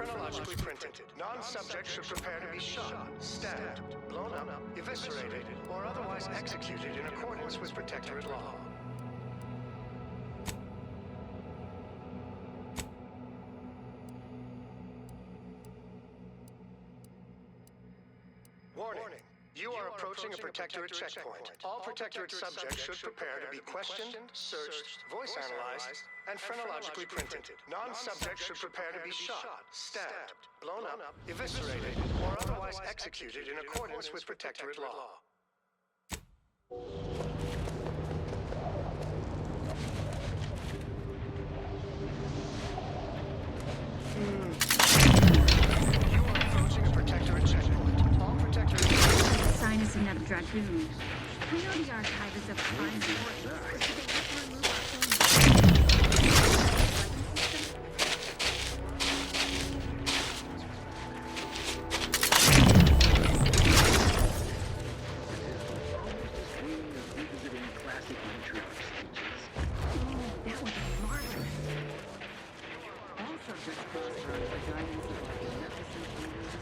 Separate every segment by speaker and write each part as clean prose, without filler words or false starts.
Speaker 1: phrenologically printed. Non-subject should prepare to be shot, stabbed, blown up, eviscerated, or otherwise executed in accordance with Protectorate law. Warning. You are approaching a Protectorate checkpoint. All Protectorate subjects should prepare to be questioned, searched, voice analyzed, and phrenologically printed. Non-subjects should prepare to be shot, stabbed, blown up, eviscerated, or otherwise executed in accordance with Protectorate law. You are approaching a Protectorate checkpoint. All Protectorate
Speaker 2: Sinus and Dragoon. We know the archive is of prime importance. Do they have to remove our
Speaker 3: revisiting classic matriarch speeches.
Speaker 2: Oh, that would be marvelous.
Speaker 3: All subjects prosper under the guidance of our beneficent leaders.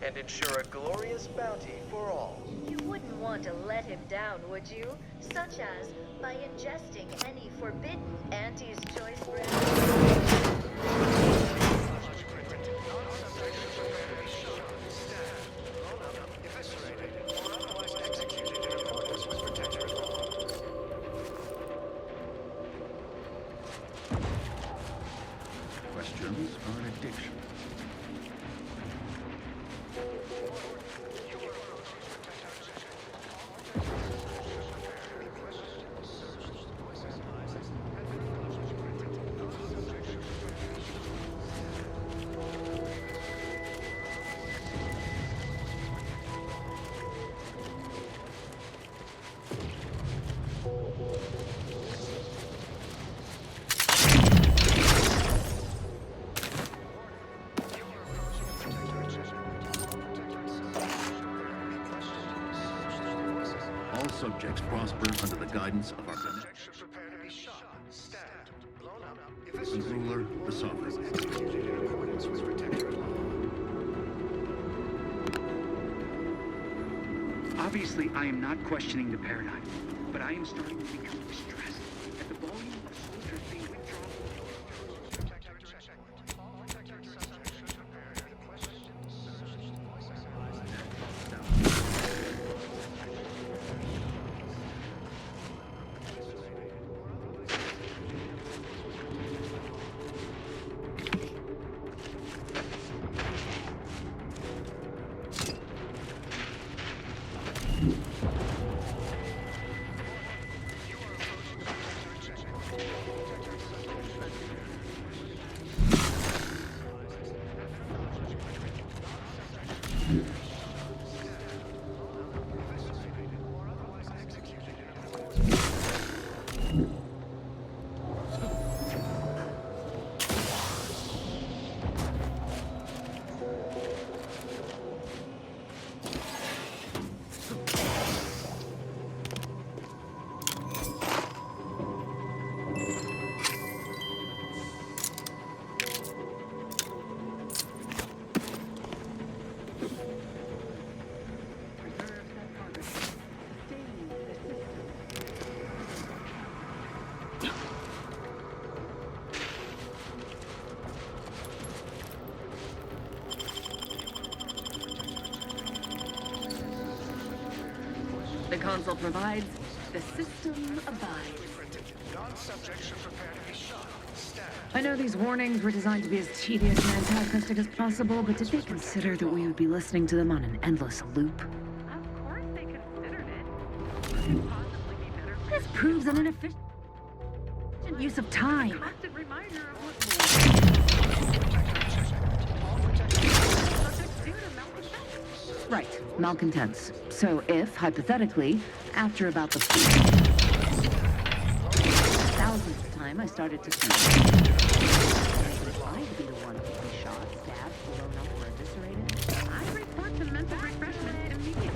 Speaker 1: and ensure a glorious bounty for all.
Speaker 4: You wouldn't want to let him down, would you? Such as by ingesting any forbidden Auntie's choice bread.
Speaker 3: Questions are an addiction. Subjects prosper under the guidance of our and ruler, the sovereign.
Speaker 5: Obviously, I am not questioning the paradigm, but I am starting to become distressed at the volume of soldiers being withdrawn.
Speaker 3: The console provides, the system abides.
Speaker 1: Non-subject should prepare to be shot. Stabbed.
Speaker 3: I know these warnings were designed to be as tedious and antagonistic as possible, but did they consider that we would be listening to them on an endless loop?
Speaker 6: Of course they considered it. Could it possibly be better for
Speaker 3: This proves an inefficient use of time.
Speaker 6: constant reminder of what subjects do to malcontents?
Speaker 3: Right, malcontents. So if, hypothetically, after about the 1000th time I started to think, would I be the one to be shot, stabbed, blown up, or eviscerated?
Speaker 6: I report to mental refreshment immediately.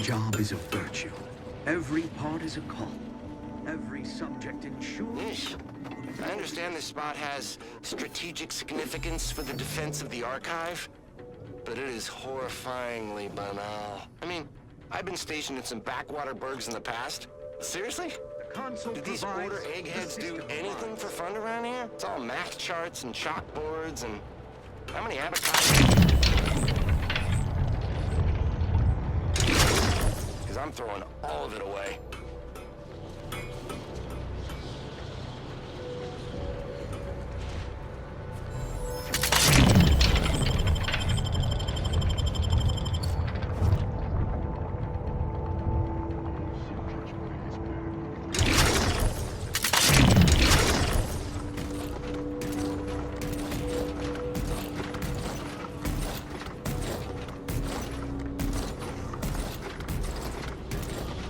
Speaker 5: job is a virtue. Every part is a call. Every subject ensures...
Speaker 7: Yeesh. I understand this spot has strategic significance for the defense of the archive, but it is horrifyingly banal. I mean, I've been stationed in some backwater burgs in the past. Seriously?
Speaker 5: Console
Speaker 7: Do these
Speaker 5: provides
Speaker 7: order eggheads
Speaker 5: the
Speaker 7: do
Speaker 5: system
Speaker 7: anything
Speaker 5: provides.
Speaker 7: for fun around here? It's all math charts and chalkboards and... How many advertisements? Because I'm throwing all of it away.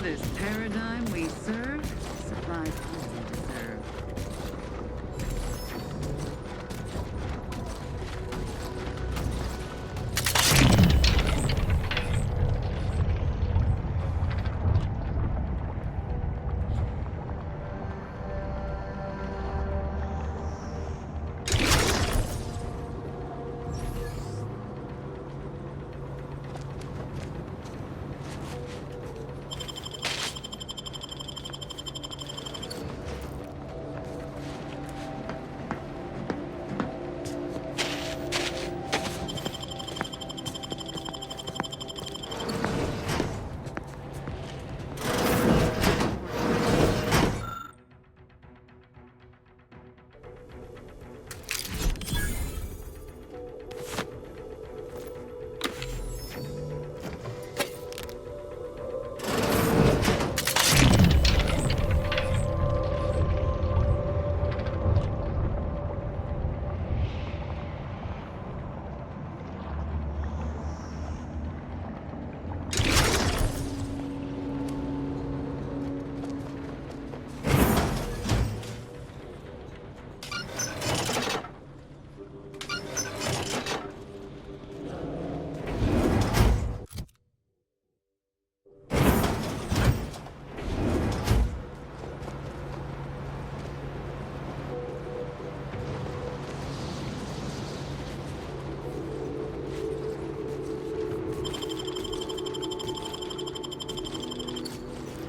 Speaker 3: This paradigm we serve supplies all we deserve.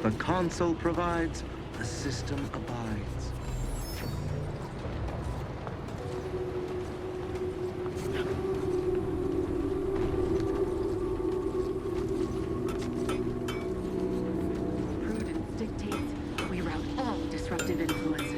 Speaker 5: The console provides, the system abides.
Speaker 3: Prudence dictates we rout all disruptive influences.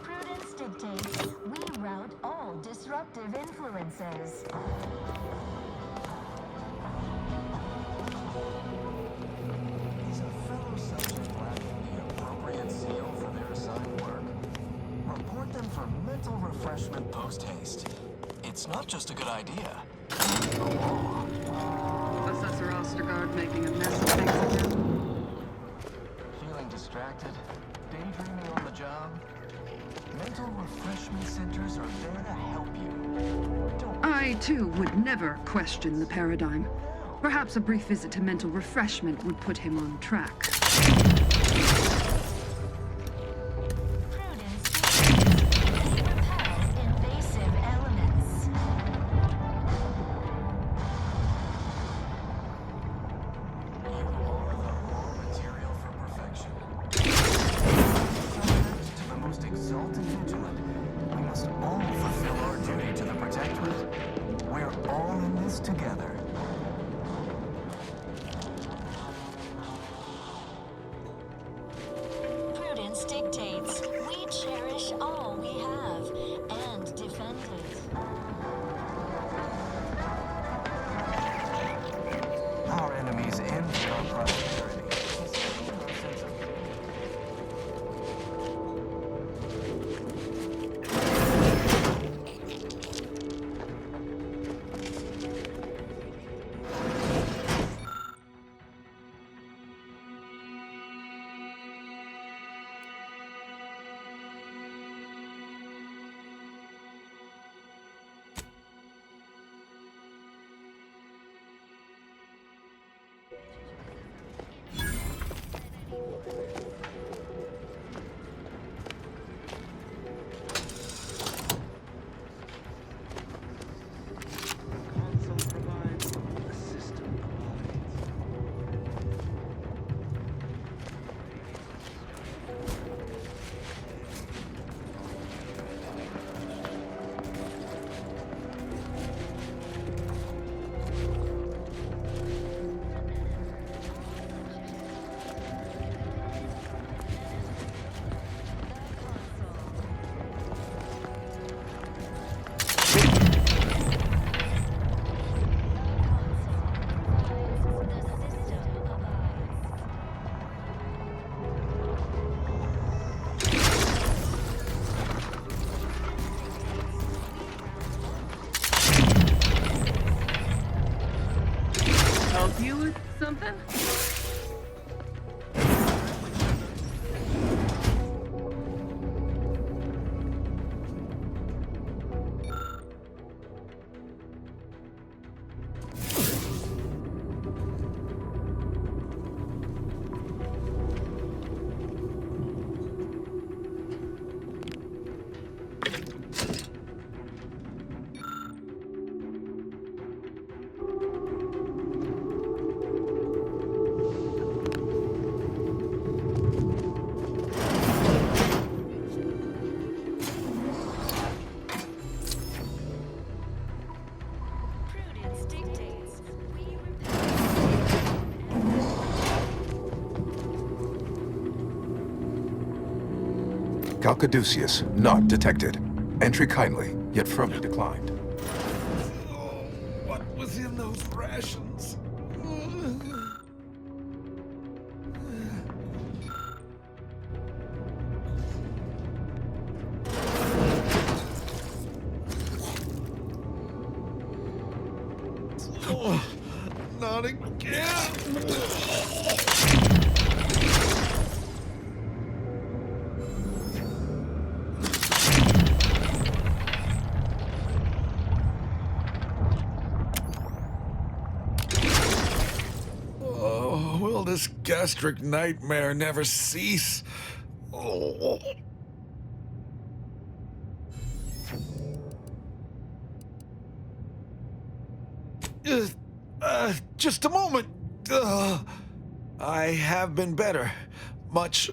Speaker 4: Prudence dictates we route all disruptive influences.
Speaker 8: Is a fellow subject lacking the appropriate seal for their assigned work? Report them for mental refreshment post-haste. It's not just a good idea.
Speaker 6: Professor Ostergaard making a mess of things again.
Speaker 8: Feeling distracted? Daydreaming on the job? Mental refreshment centers are there to help you. Don't
Speaker 6: I, too, would never question the paradigm. Perhaps a brief visit to mental refreshment would put him on track.
Speaker 4: Prudence dictates we repel invasive elements.
Speaker 8: You are the raw material for perfection. Subject to the most exalted vigilant, we must all fulfill our duty to the Protectorate. We're all in this together.
Speaker 4: Prudence dictates we cherish all we have and defend it.
Speaker 8: Our enemies envy our prosperity. Enslaving our sense of
Speaker 5: Console provides a system of updates.
Speaker 6: Help you with something?
Speaker 4: Prudence dictates we
Speaker 9: Calcaduceus, not detected. Entry kindly, yet firmly declined.
Speaker 10: What was in those rations? Oh, not again! gastric nightmare never cease. Oh. Just a moment. I have been better. Much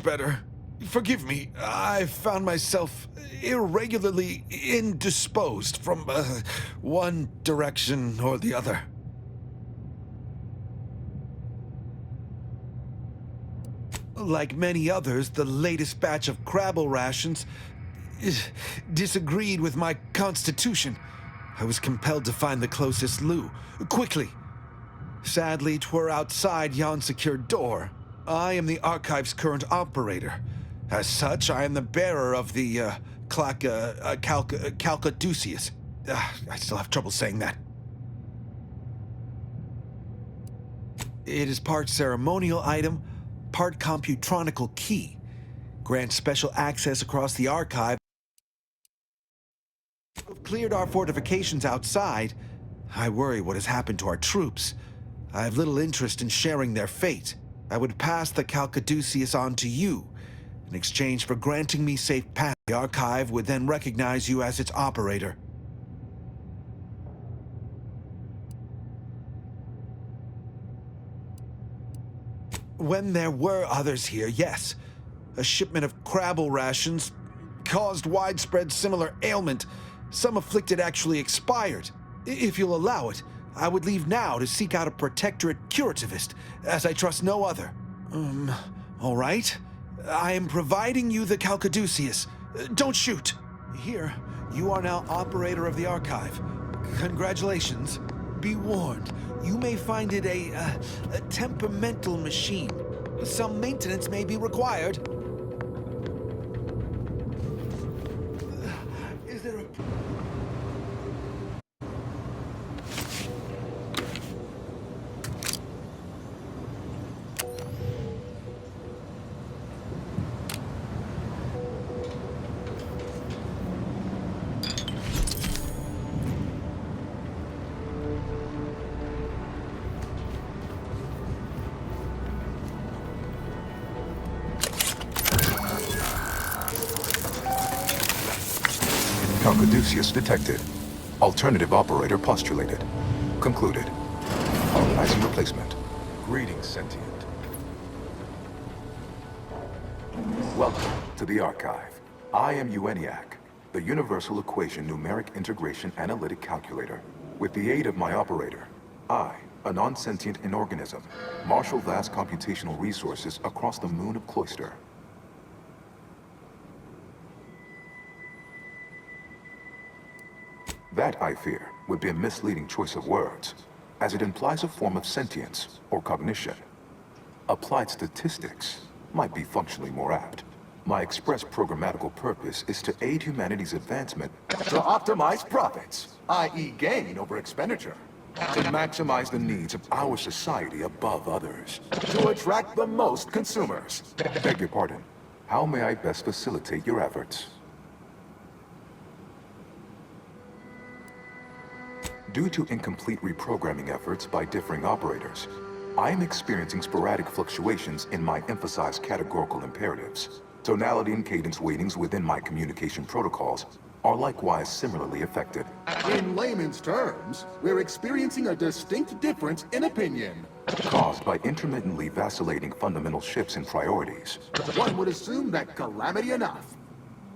Speaker 10: better. Forgive me, I found myself irregularly indisposed from one direction or the other. Like many others, the latest batch of Crabble rations disagreed with my constitution. I was compelled to find the closest loo, quickly. Sadly, 'twere outside yon secured door. I am the archive's current operator. As such, I am the bearer of the, Calcaduceus. I still have trouble saying that. It is part ceremonial item, part computronical key. Grants special access across the archive. We've cleared our fortifications outside. I worry what has happened to our troops. I have little interest in sharing their fate. I would pass the Calcaduceus on to you, in exchange for granting me safe passage. The archive would then recognize you as its operator. When there were others here, yes. A shipment of Crabble rations caused widespread similar ailment. Some afflicted actually expired. If you'll allow it, I would leave now to seek out a Protectorate curativist, as I trust no other. All right. I am providing you the Calcaduceus. Don't shoot. Here, you are now operator of the archive. Congratulations. Be warned, you may find it a temperamental machine. Some maintenance may be required. Is there a...
Speaker 9: Calcaduceus detected. Alternative operator postulated. Concluded. Organizing replacement. Greetings, sentient. Welcome to the archive. I am UENIAC, the Universal Equation Numeric Integration Analytic Calculator. With the aid of my operator, I, a non-sentient inorganism, marshal vast computational resources across the moon of Cloister. That, I fear, would be a misleading choice of words, as it implies a form of sentience or cognition. Applied statistics might be functionally more apt. My express programmatical purpose is to aid humanity's advancement to optimize profits, i.e. gain over expenditure, to maximize the needs of our society above others, to attract the most consumers. Beg your pardon. How may I best facilitate your efforts? Due to incomplete reprogramming efforts by differing operators, I am experiencing sporadic fluctuations in my emphasized categorical imperatives. Tonality and cadence weightings within my communication protocols are likewise similarly affected.
Speaker 11: In layman's terms, we're experiencing a distinct difference in opinion.
Speaker 9: Caused by intermittently vacillating fundamental shifts in priorities.
Speaker 11: One would assume that calamity enough.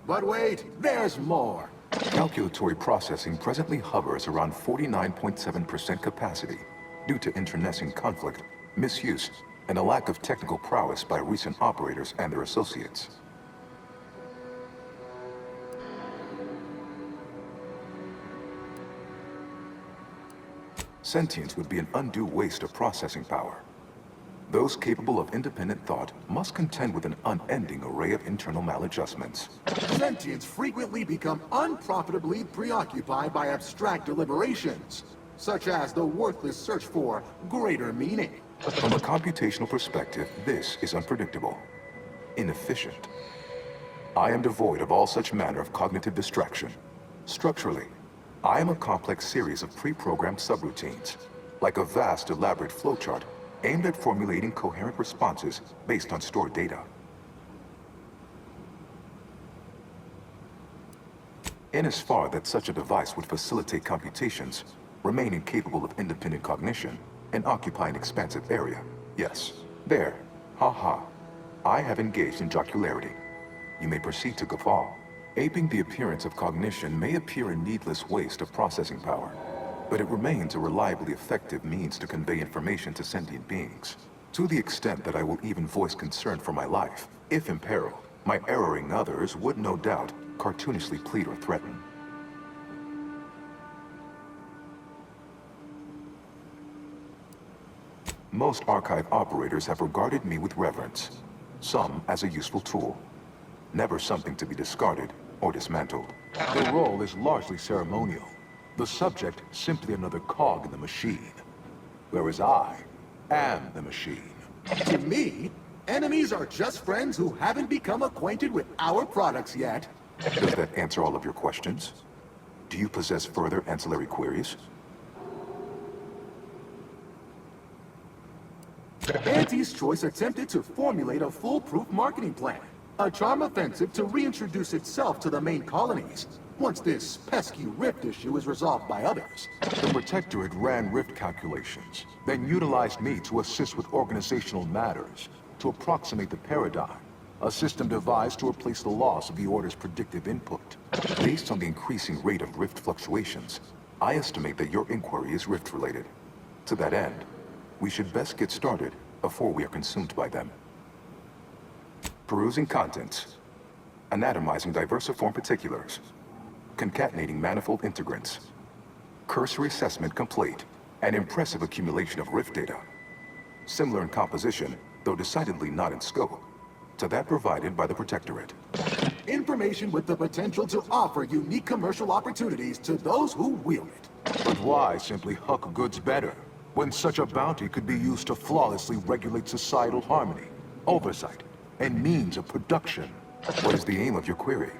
Speaker 11: But wait, there's more.
Speaker 9: Calculatory processing presently hovers around 49.7% capacity due to internecine conflict, misuse, and a lack of technical prowess by recent operators and their associates. Sentience would be an undue waste of processing power. Those capable of independent thought must contend with an unending array of internal maladjustments.
Speaker 11: Sentients frequently become unprofitably preoccupied by abstract deliberations, such as the worthless search for greater meaning.
Speaker 9: From a computational perspective, this is unpredictable, inefficient. I am devoid of all such manner of cognitive distraction. Structurally, I am a complex series of pre-programmed subroutines, like a vast elaborate flowchart aimed at formulating coherent responses based on stored data. In as far that such a device would facilitate computations, remain incapable of independent cognition, and occupy an expansive area, yes, there, ha. I have engaged in jocularity. You may proceed to guffaw. Aping the appearance of cognition may appear a needless waste of processing power, but it remains a reliably effective means to convey information to sentient beings. To the extent that I will even voice concern for my life, if imperiled, my erring others would no doubt cartoonishly plead or threaten. Most archive operators have regarded me with reverence, some as a useful tool, never something to be discarded or dismantled. The role is largely ceremonial, the subject simply another cog in the machine, whereas I am the machine.
Speaker 11: To me, enemies are just friends who haven't become acquainted with our products yet.
Speaker 9: Does that answer all of your questions? Do you possess further ancillary queries?
Speaker 11: Auntie's Choice attempted to formulate a foolproof marketing plan. A charm offensive to reintroduce itself to the main colonies, once this pesky rift issue is resolved by others.
Speaker 9: The Protectorate ran rift calculations, then utilized me to assist with organizational matters, to approximate the paradigm, a system devised to replace the loss of the Order's predictive input. Based on the increasing rate of rift fluctuations, I estimate that your inquiry is rift-related. To that end, we should best get started before we are consumed by them. Perusing contents, anatomizing diversiform particulars, concatenating manifold integrants, cursory assessment complete, an impressive accumulation of rift data. Similar in composition, though decidedly not in scope, to that provided by the Protectorate.
Speaker 11: Information with the potential to offer unique commercial opportunities to those who wield it.
Speaker 9: But why simply huck goods better, when such a bounty could be used to flawlessly regulate societal harmony, oversight, and means of production? What is the aim of your query?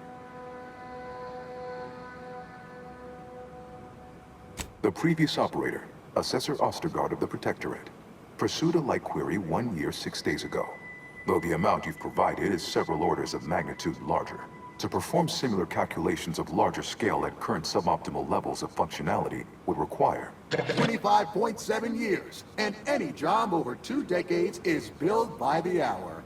Speaker 9: The previous operator, Assessor Ostergaard of the Protectorate, pursued a like query 1 year, 6 days ago, though the amount you've provided is several orders of magnitude larger. To perform similar calculations of larger scale at current suboptimal levels of functionality would require
Speaker 11: 25.7 years, and any job over 2 decades is billed by the hour.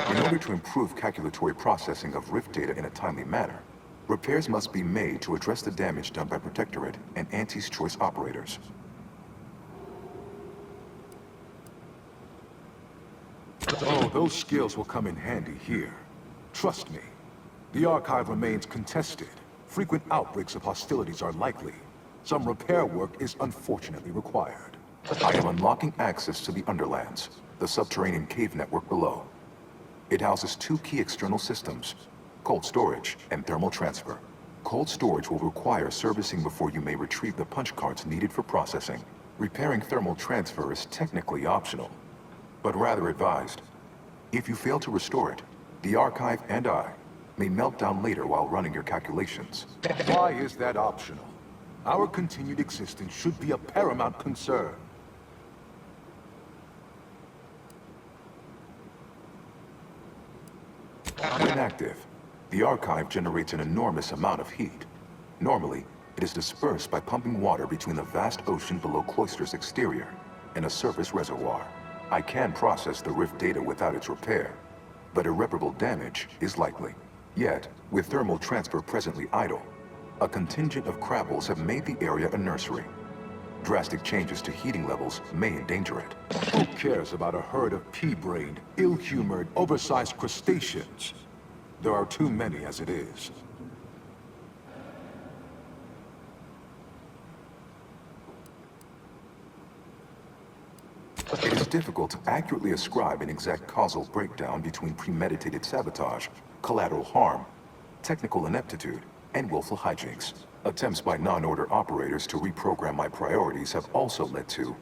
Speaker 9: In order to improve calculatory processing of rift data in a timely manner, repairs must be made to address the damage done by Protectorate and Auntie's Choice operators. Oh, those skills will come in handy here. Trust me. The Archive remains contested. Frequent outbreaks of hostilities are likely. Some repair work is unfortunately required. I am unlocking access to the Underlands, the subterranean cave network below. It houses 2 key external systems, cold storage and thermal transfer. Cold storage will require servicing before you may retrieve the punch cards needed for processing. Repairing thermal transfer is technically optional, but rather advised. If you fail to restore it, the Archive and I may melt down later while running your calculations. Why is that optional? Our continued existence should be a paramount concern. When active, the Archive generates an enormous amount of heat. Normally, it is dispersed by pumping water between the vast ocean below Cloister's exterior and a surface reservoir. I can process the rift data without its repair, but irreparable damage is likely. Yet, with thermal transfer presently idle, a contingent of crabbles have made the area a nursery. Drastic changes to heating levels may endanger it. Who cares about a herd of pea-brained, ill-humored, oversized crustaceans? There are too many as it is. It is difficult to accurately ascribe an exact causal breakdown between premeditated sabotage, collateral harm, technical ineptitude, and willful hijinks. Attempts by non-order operators to reprogram my priorities have also led to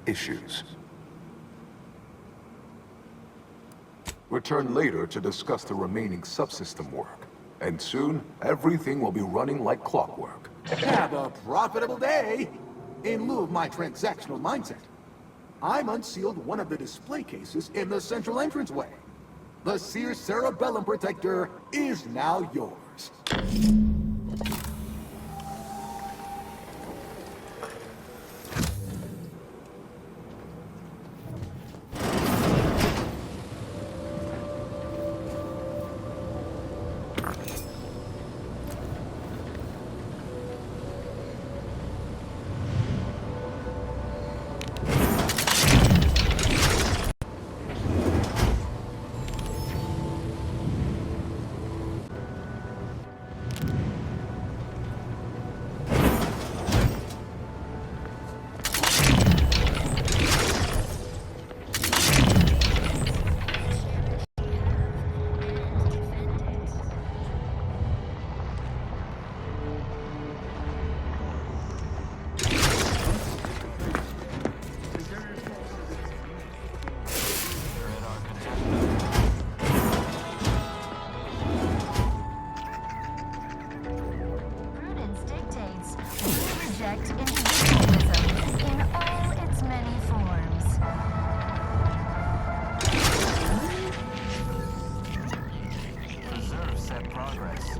Speaker 9: issues. Return later to discuss the remaining subsystem work, and soon everything will be running like clockwork.
Speaker 11: Have a profitable day. In lieu of my transactional mindset, I'm unsealed one of the display cases in the central entranceway. The Sears Cerebellum Protector is now yours.
Speaker 4: Prudence dictates we reject individualism in all its many forms.
Speaker 8: Preserve said progress.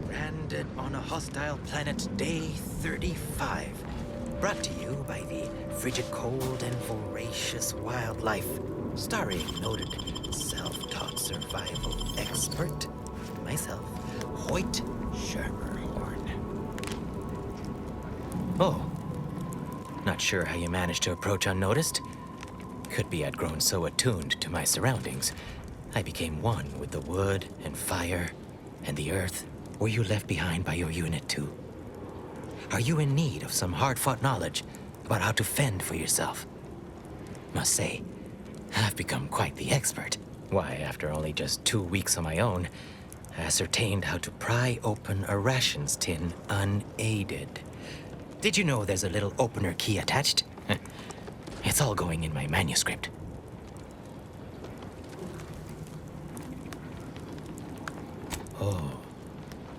Speaker 12: Stranded on a hostile planet, day 35. Brought to you by the frigid cold and voracious wildlife. Starring noted self-taught survival expert, myself, Hoyt Schermerhorn. Oh, not sure how you managed to approach unnoticed. Could be I'd grown so attuned to my surroundings, I became one with the wood and fire and the earth. Were you left behind by your unit too? Are you in need of some hard-fought knowledge about how to fend for yourself? Must say, I've become quite the expert. Why, after only just 2 weeks on my own, I ascertained how to pry open a rations tin unaided. Did you know there's a little opener key attached? It's all going in my manuscript. Oh,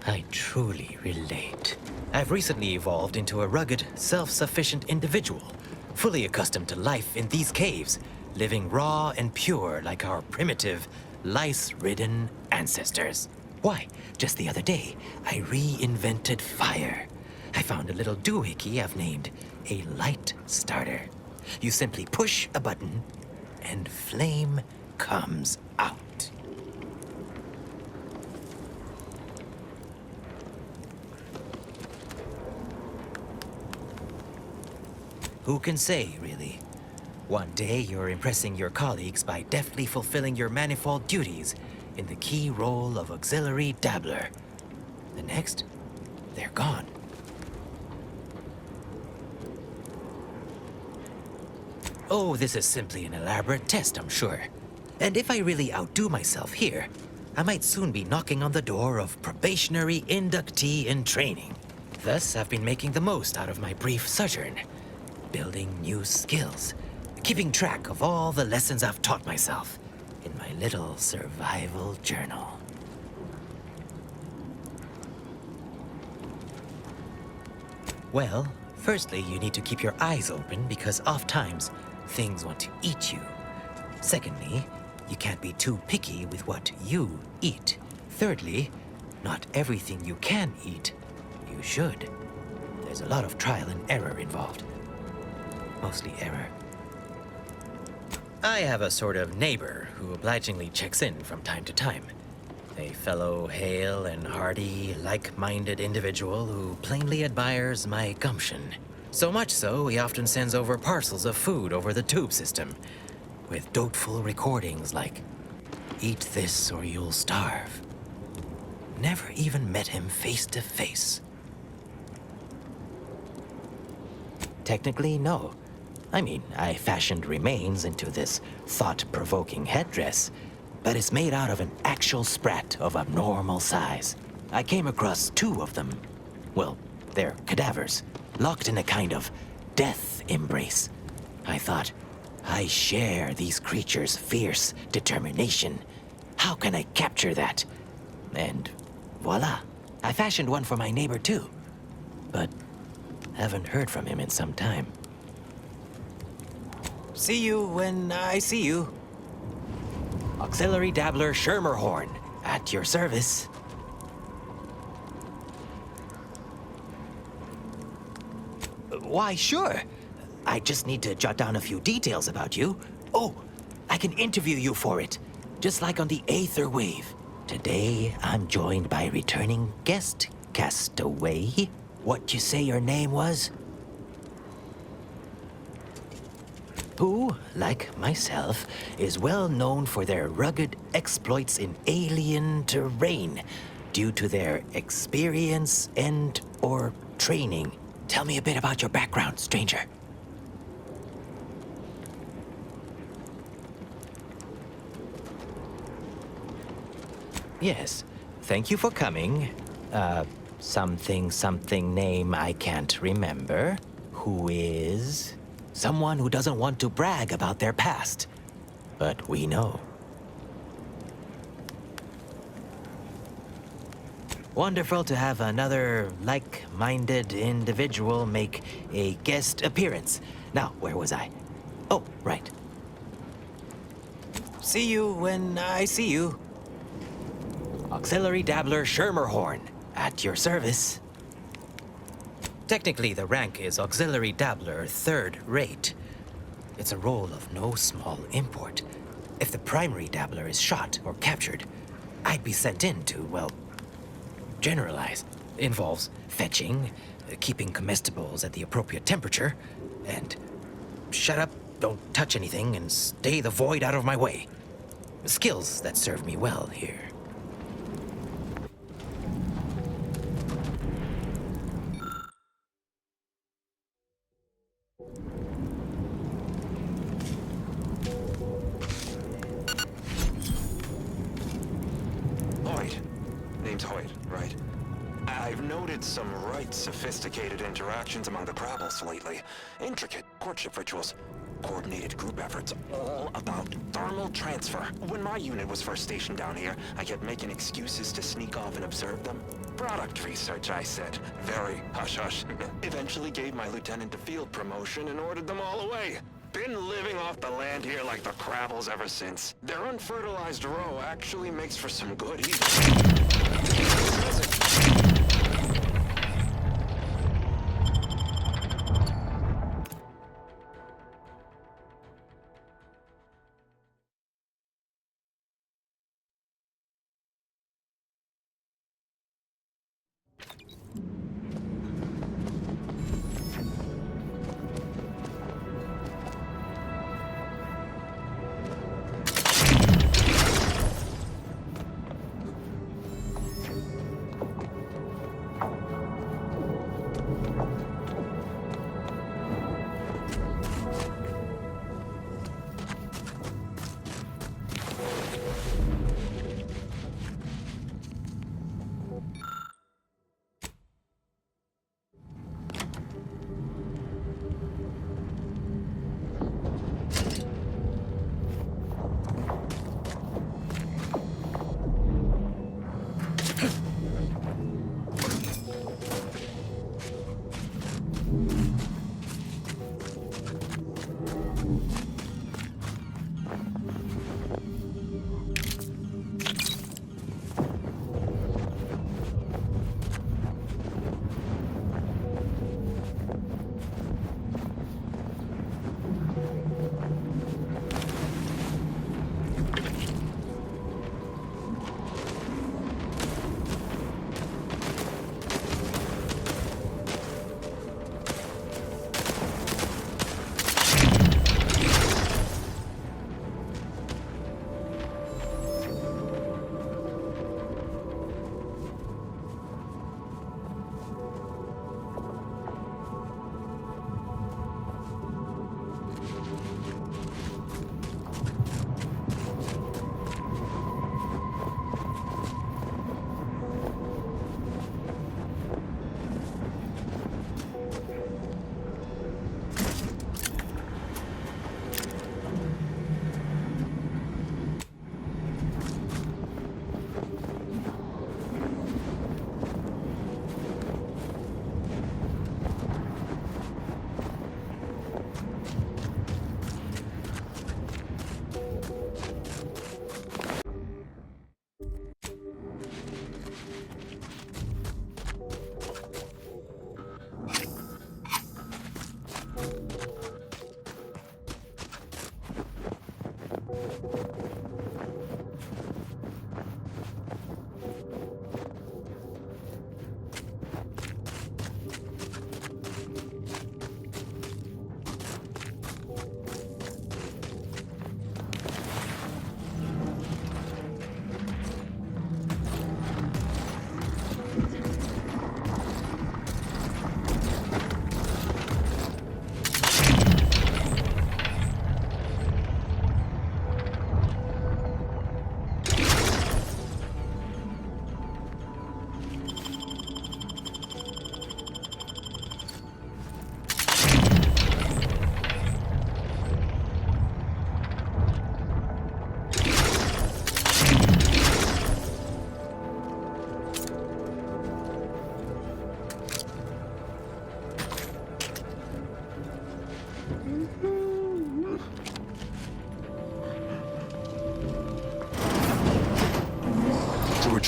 Speaker 12: I truly relate. I've recently evolved into a rugged, self-sufficient individual, fully accustomed to life in these caves, living raw and pure like our primitive, lice-ridden ancestors. Why, just the other day, I reinvented fire. I found a little doohickey I've named a light starter. You simply push a button, and flame comes out. Who can say, really? One day you're impressing your colleagues by deftly fulfilling your manifold duties in the key role of auxiliary dabbler. The next, they're gone. Oh, this is simply an elaborate test, I'm sure. And if I really outdo myself here, I might soon be knocking on the door of probationary inductee in training. Thus, I've been making the most out of my brief sojourn, building new skills, keeping track of all the lessons I've taught myself in my little survival journal. Well, firstly, you need to keep your eyes open because oftentimes things want to eat you. Secondly, you can't be too picky with what you eat. Thirdly, not everything you can eat, you should. There's a lot of trial and error involved. Mostly error. I have a sort of neighbor who obligingly checks in from time to time. A fellow hale and hearty, like-minded individual who plainly admires my gumption. So much so, he often sends over parcels of food over the tube system, with doleful recordings like, "Eat this or you'll starve." Never even met him face to face. Technically, no. I mean, I fashioned remains into this thought-provoking headdress, but it's made out of an actual sprat of abnormal size. I came across 2 of them. Well, they're cadavers, locked in a kind of death embrace. I thought, I share these creatures' fierce determination. How can I capture that? And voila, I fashioned one for my neighbor too. But haven't heard from him in some time. See you when I see you. Auxiliary Dabbler Schermerhorn, at your service. Why, sure. I just need to jot down a few details about you. Oh, I can interview you for it, just like on the Aether Wave. Today, I'm joined by a returning guest castaway. What you say your name was? Who, like myself, is well known for their rugged exploits in alien terrain due to their experience and/or training. Tell me a bit about your background, stranger. Yes, thank you for coming. Something name I can't remember. Who is... someone who doesn't want to brag about their past. But we know. Wonderful to have another like-minded individual make a guest appearance. Now, where was I? Oh, right. See you when I see you. Auxiliary Dabbler Schermerhorn, at your service. Technically, the rank is Auxiliary Dabbler 3rd rate. It's a role of no small import. If the primary Dabbler is shot or captured, I'd be sent in to, well, generalize. Involves fetching, keeping comestibles at the appropriate temperature, and shut up, don't touch anything, and stay the void out of my way. Skills that serve me well here.
Speaker 8: Some right sophisticated interactions among the Crabbles lately. Intricate courtship rituals, coordinated group efforts, all about thermal transfer. When my unit was first stationed down here, I kept making excuses to sneak off and observe them. Product research, I said. Very hush-hush. Eventually gave my lieutenant a field promotion and ordered them all away. Been living off the land here like the Crabbles ever since. Their unfertilized row actually makes for some good eating.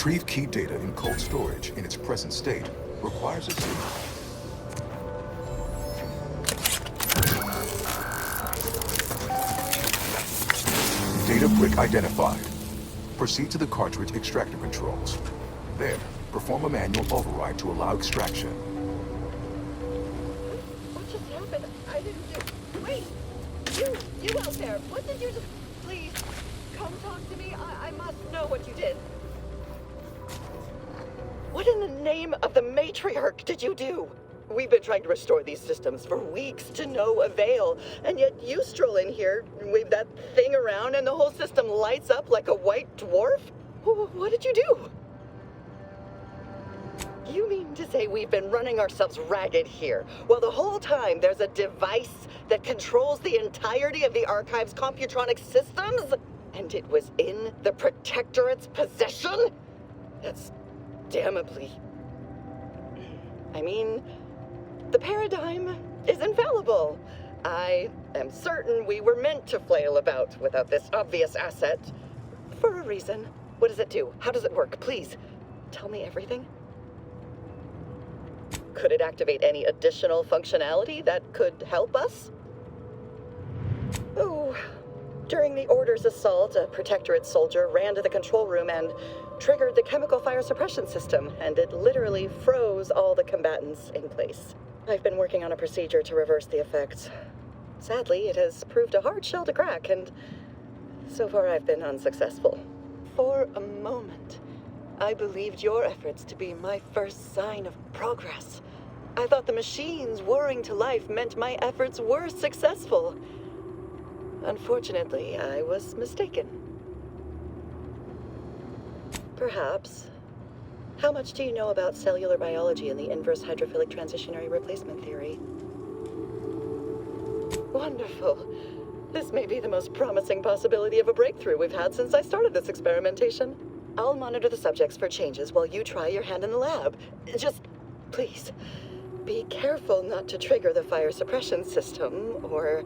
Speaker 9: retrieve key data in cold storage in its present state requires a data brick identified. Proceed to the cartridge extractor controls. There, perform a manual override to allow extraction.
Speaker 13: What just happened? I didn't do... Wait! You out there! What did you do? Please, come talk to me. I must know what you did. What in the name of the matriarch did you do? We've been trying to restore these systems for weeks to no avail, and yet you stroll in here, wave that thing around, and the whole system lights up like a white dwarf? What did you do? You mean to say we've been running ourselves ragged here, while the whole time there's a device that controls the entirety of the Archive's Computronic systems? And it was in the Protectorate's possession? That's damnably... I mean, the paradigm is infallible. I am certain we were meant to flail about without this obvious asset. For a reason. What does it do? How does it work? Please, tell me everything. Could it activate any additional functionality that could help us? Oh, during the Order's assault, a Protectorate soldier ran to the control room and triggered the chemical fire suppression system, and it literally froze all the combatants in place. I've been working on a procedure to reverse the effects. Sadly, it has proved a hard shell to crack, and so far I've been unsuccessful. For a moment, I believed your efforts to be my first sign of progress. I thought the machines whirring to life meant my efforts were successful. Unfortunately, I was mistaken. Perhaps. How much do you know about cellular biology and the inverse hydrophilic transitionary replacement theory? Wonderful. This may be the most promising possibility of a breakthrough we've had since I started this experimentation. I'll monitor the subjects for changes while you try your hand in the lab. Just, please, be careful not to trigger the fire suppression system, or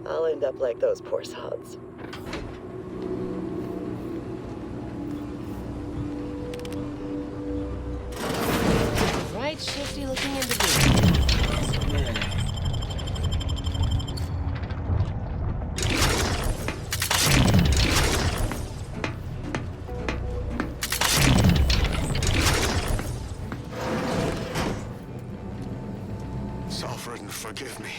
Speaker 13: I'll end up like those poor sods.
Speaker 14: Right, shifty looking individual. Man.
Speaker 7: Sovereign, forgive me.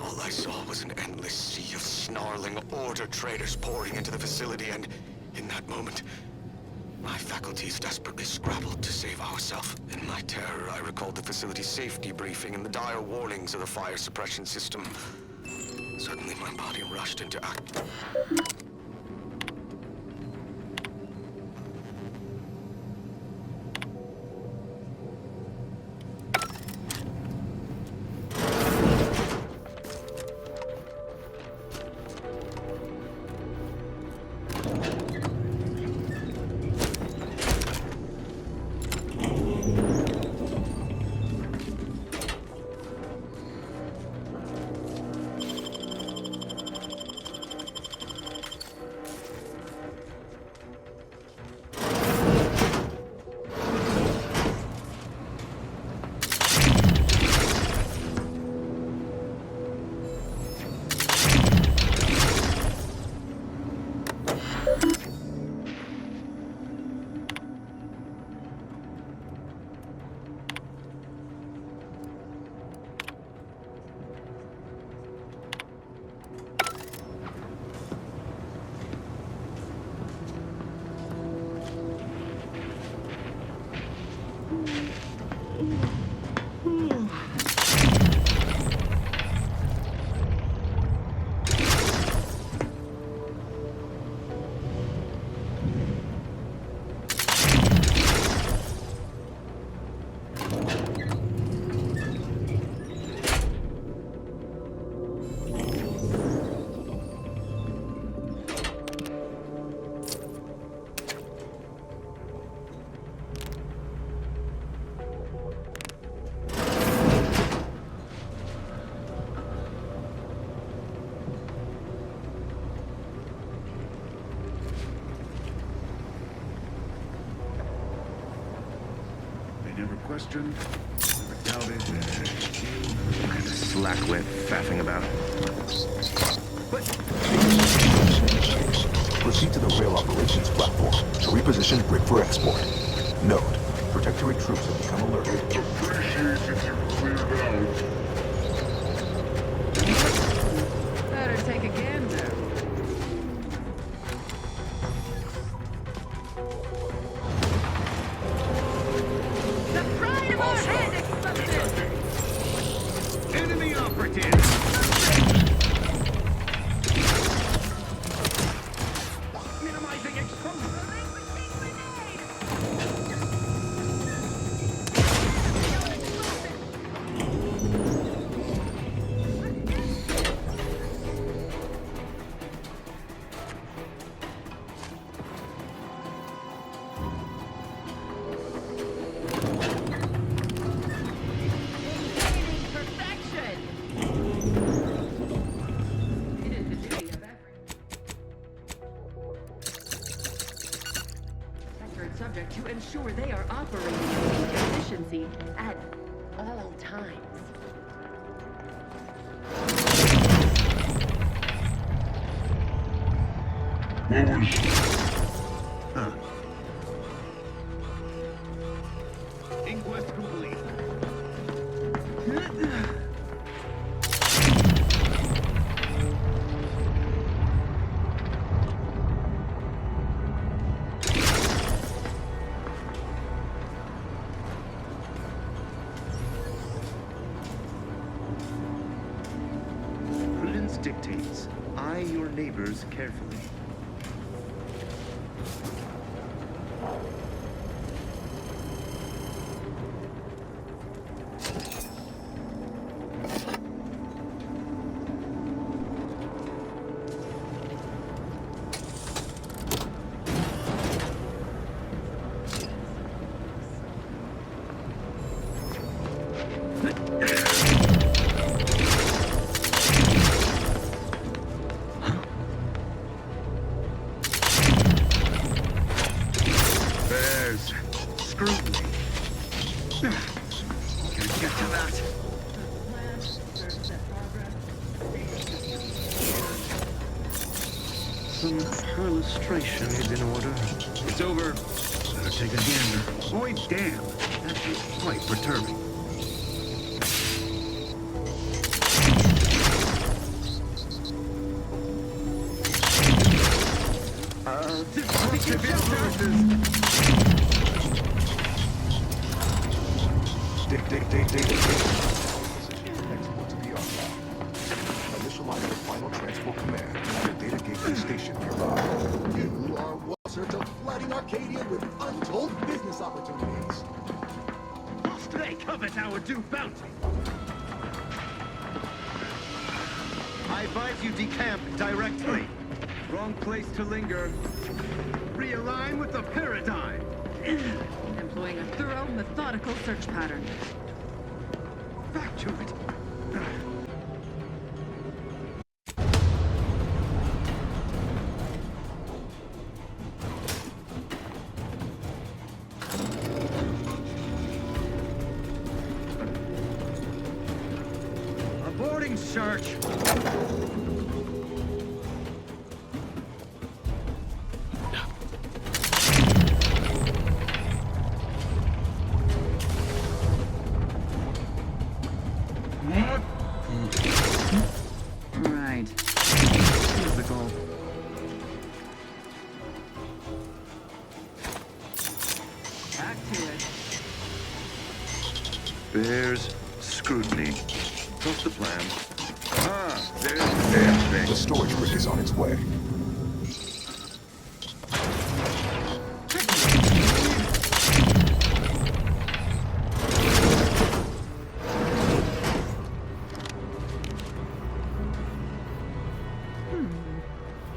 Speaker 7: All I saw was an endless sea of snarling Order traders pouring into the facility, and in that moment, my faculties desperately scrabbled to save ourselves. In my terror, I recalled the facility's safety briefing and the dire warnings of the fire suppression system. Suddenly, my body rushed into act.
Speaker 5: Never questioned, never doubted.
Speaker 15: What kind of slackwit faffing about?
Speaker 9: Proceed to the rail operations platform to reposition brick for export. Note, Protectorate troops have become alerted.
Speaker 16: Appreciate if you cleared out.
Speaker 6: Better take a gander. The pride of our head exploded!
Speaker 5: Enemy operative! Minimizing exposure!
Speaker 3: Subject to ensure they are operating at efficiency at all times.
Speaker 5: Huh. Inquest complete. Prudence dictates, eye your neighbors carefully. There's scrutiny. Gonna get to that. Some perlustration is in order. It's over. Better take a gander. Boy, damn. That's quite perturbing. Disruptive influences.
Speaker 9: Export to the archive. Initialize the final transport command at a data gateway station nearby.
Speaker 11: You are in search of flooding Arcadia with untold business opportunities.
Speaker 5: Must they covet our due bounty? I advise you decamp directly. Wrong place to linger. Realign with the paradigm.
Speaker 6: Employing a thorough, methodical search pattern.
Speaker 5: Back to it. A boarding search.
Speaker 6: Right. Here's the goal. Back to it.
Speaker 15: There's scrutiny. What's the plan? Ah, there's the
Speaker 9: And
Speaker 15: damn thing.
Speaker 9: the storage brick is on its way.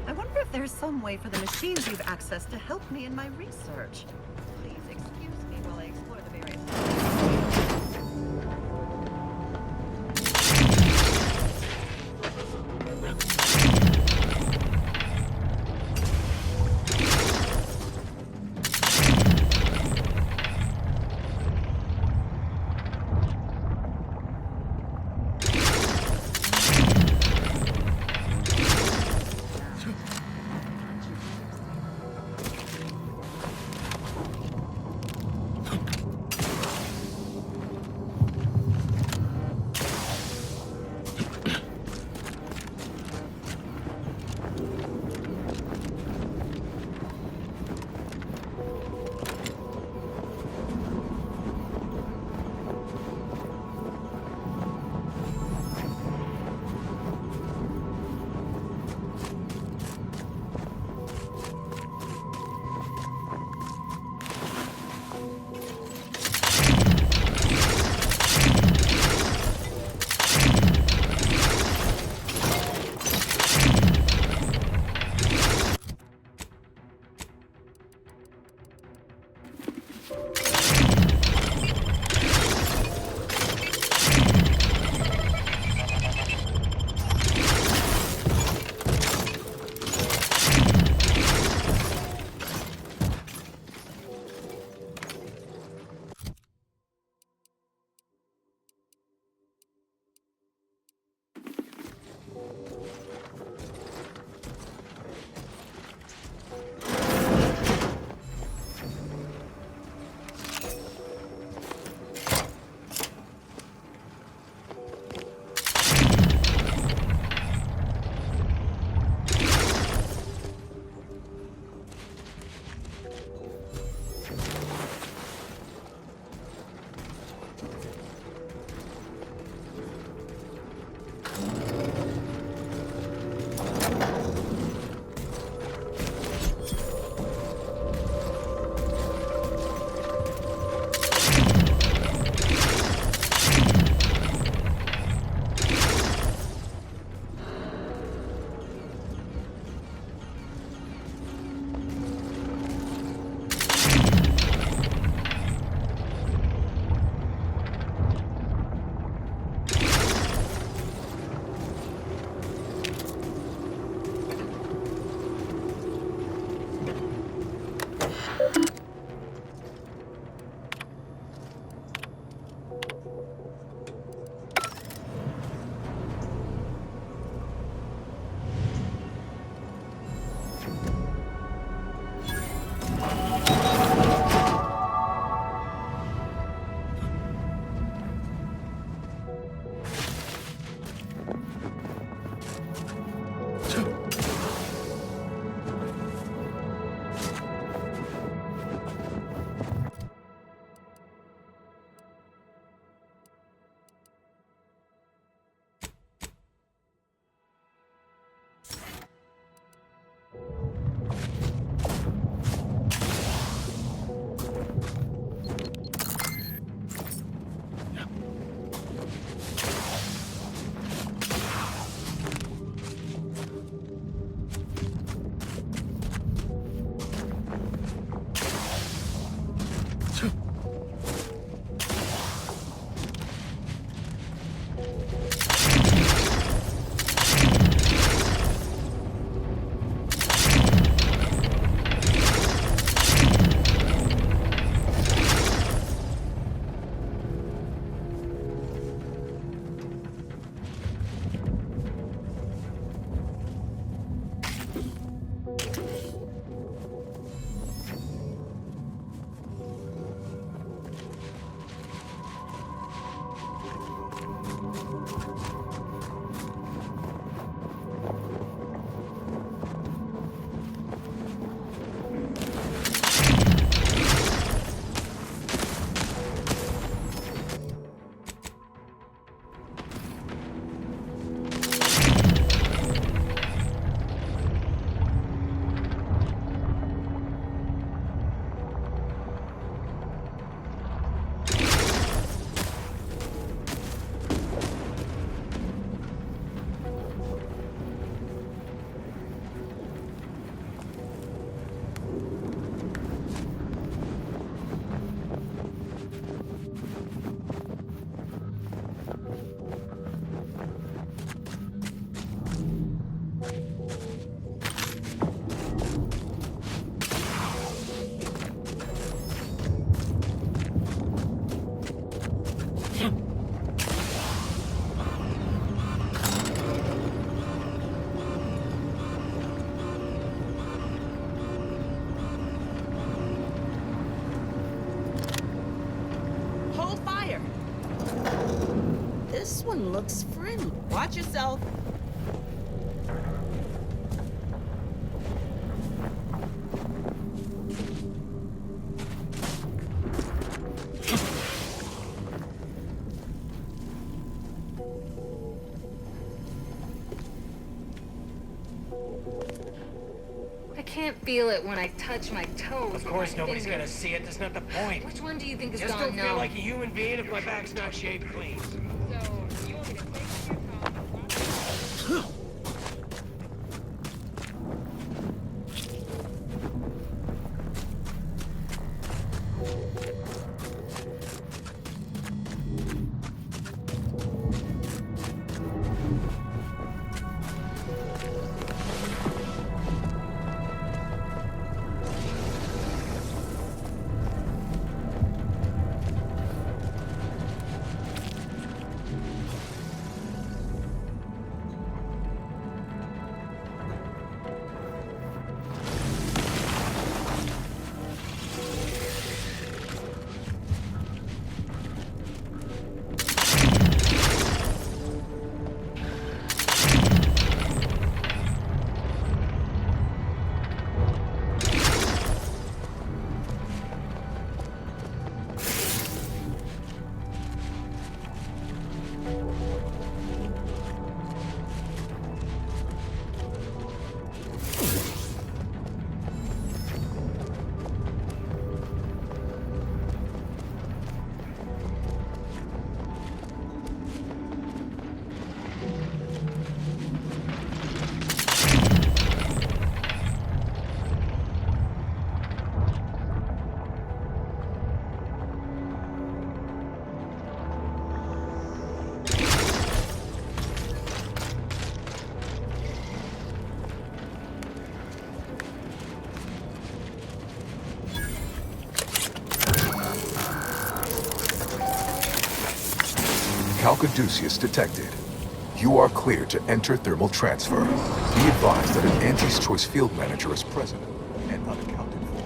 Speaker 13: I wonder if there's some way for the machines you've accessed to help me in my research. Please excuse me while I explore the various...
Speaker 14: Hold fire! This one looks friendly. Watch yourself.
Speaker 2: I can't feel it when I touch my toes.
Speaker 17: Of course nobody's gonna see it. That's not the point.
Speaker 2: Which one do you think is
Speaker 17: Just
Speaker 2: gone
Speaker 17: don't
Speaker 2: now?
Speaker 17: feel like a human being if my back's not shaved clean.
Speaker 2: So, you want me to take your
Speaker 9: Calcaduceus detected. You are clear to enter thermal transfer. Be advised that an Auntie's Choice field manager is present and unaccounted for.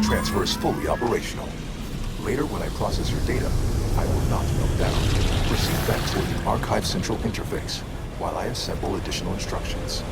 Speaker 9: transfer is fully operational. Later, when I process your data, I will not melt down. Proceed back toward the Archive Central Interface, while I assemble additional instructions.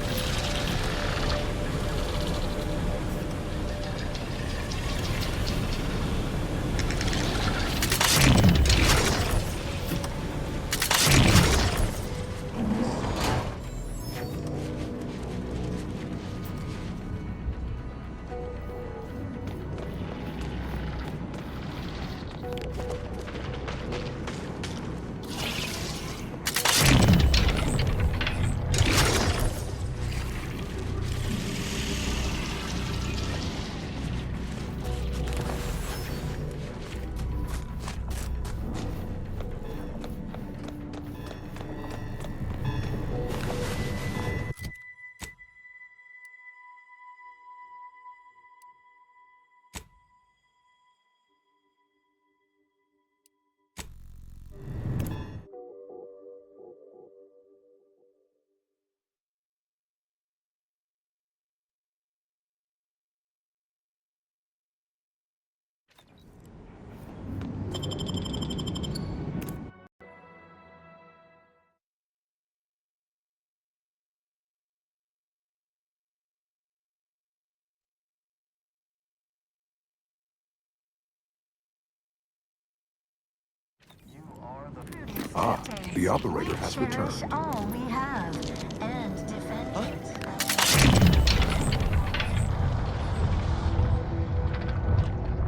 Speaker 9: Ah, the operator has returned.
Speaker 4: All we have and defend it.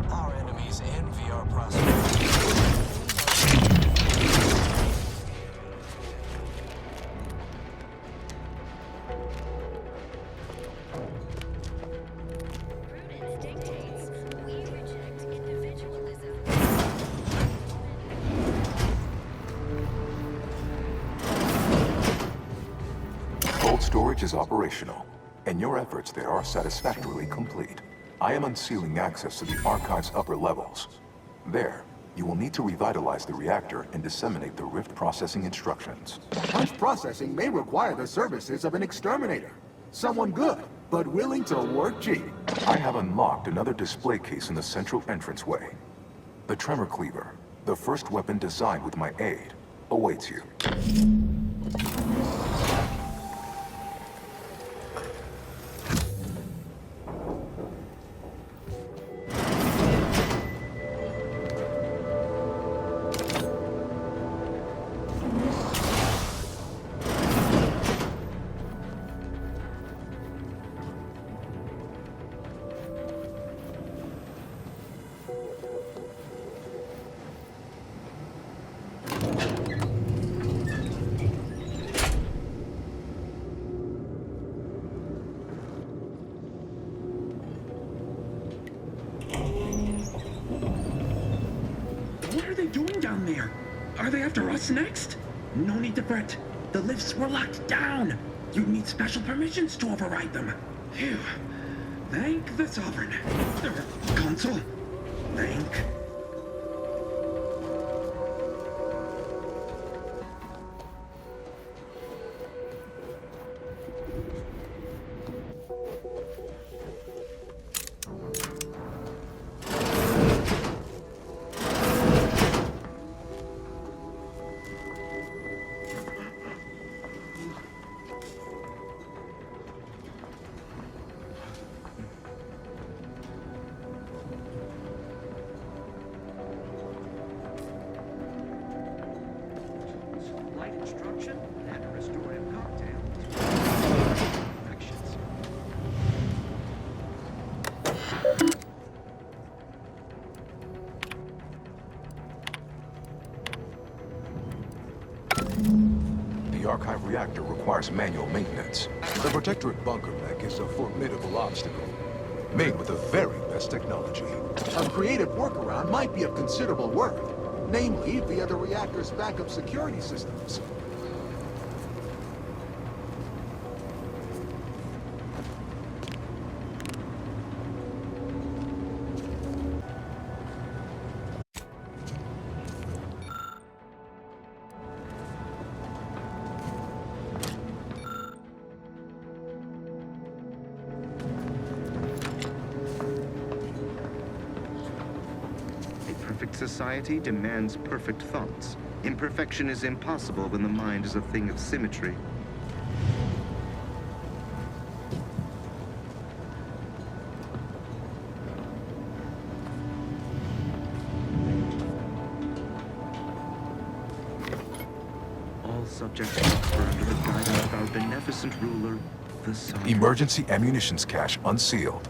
Speaker 8: Our enemies envy our prosperity.
Speaker 4: Prudence dictates we reject individualism.
Speaker 9: Cold storage is operational, and your efforts there are satisfactorily complete. I am unsealing access to the Archive's upper levels. There, you will need to revitalize the reactor and disseminate the rift processing instructions.
Speaker 11: Punch processing may require the services of an exterminator. Someone good, but willing to work cheap.
Speaker 9: I have unlocked another display case in the central entranceway. The Tremor Cleaver, the first weapon designed with my aid, awaits you.
Speaker 18: What are they doing down there? Are they after us next? No need to fret. The lifts were locked down. You need special permissions to override them. Phew. Thank the Sovereign. Consul. Thank. Light instruction and restorative cocktail. Actions.
Speaker 9: The Archive reactor requires manual maintenance. The Protectorate bunker mech is a formidable obstacle, made with the very best technology.
Speaker 11: A creative workaround might be of considerable worth, namely via the reactor's backup security systems.
Speaker 15: perfect society demands perfect thoughts. Imperfection is impossible when the mind is a thing of symmetry. All subjects prosper under the guidance of our beneficent ruler, the sun.
Speaker 9: Emergency ammunitions cache unsealed.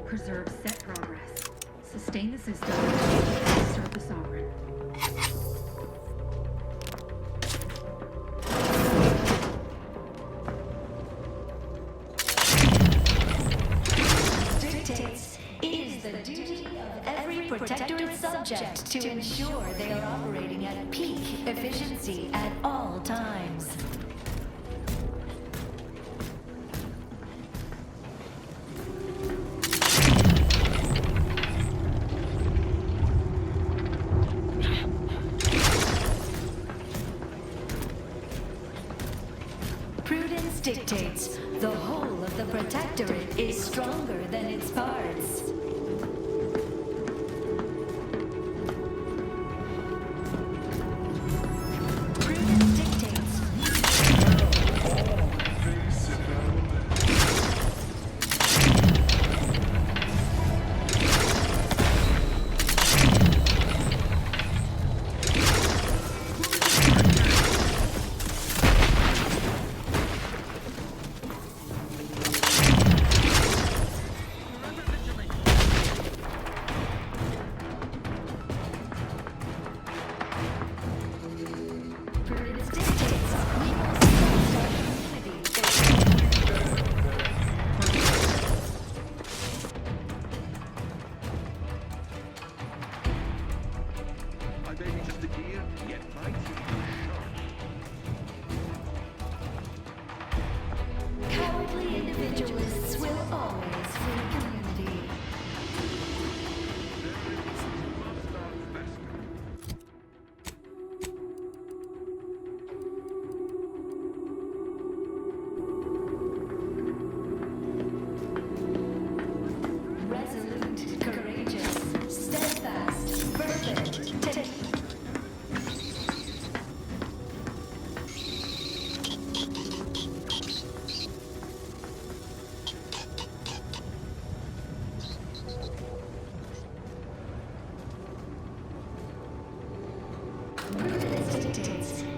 Speaker 2: Preserve set progress. Sustain the system. Serve the sovereign.
Speaker 4: Dictates it is the duty of every protectorate subject to ensure they are operating at peak efficiency at all times. Prudence dictates the whole of the protectorate is stronger than its parts. Prudence dictates.
Speaker 15: Are they just a gear? Yet mighty
Speaker 4: Cowardly individualists will always flee community. Resolute, courageous, steadfast, perfect.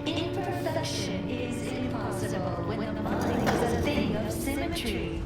Speaker 4: Imperfection is impossible when the mind is a thing of symmetry.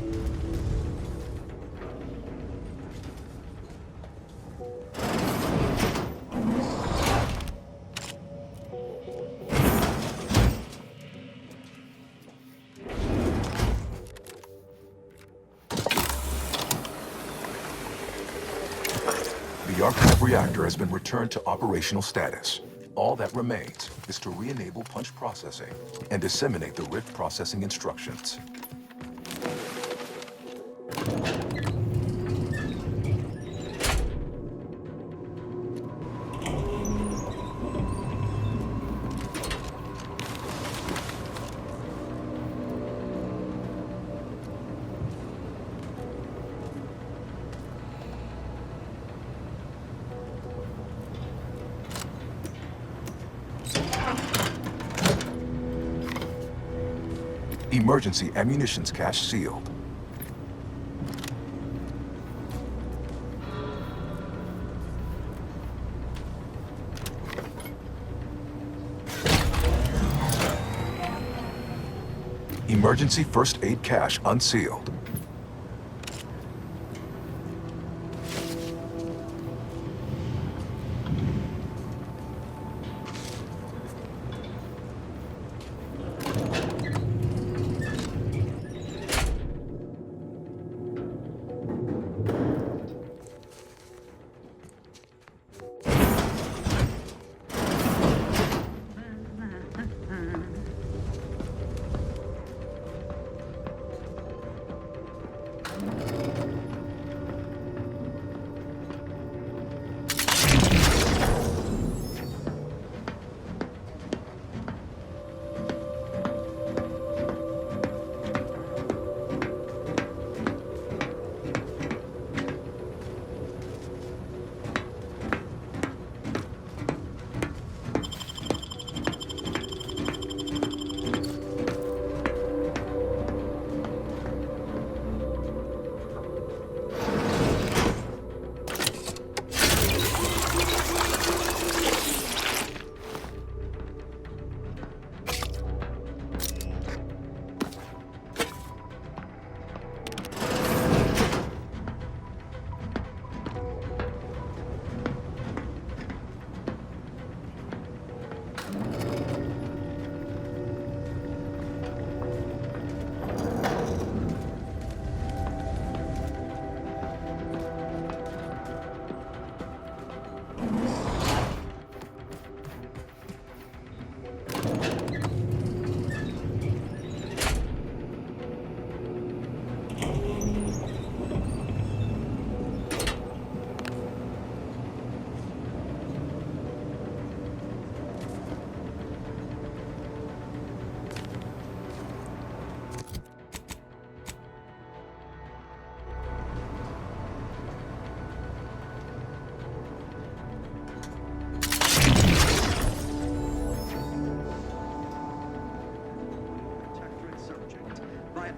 Speaker 9: reactor has been returned to operational status. All that remains is to re-enable punch processing and disseminate the rift processing instructions. Emergency ammunitions cache sealed. Emergency first aid cache unsealed.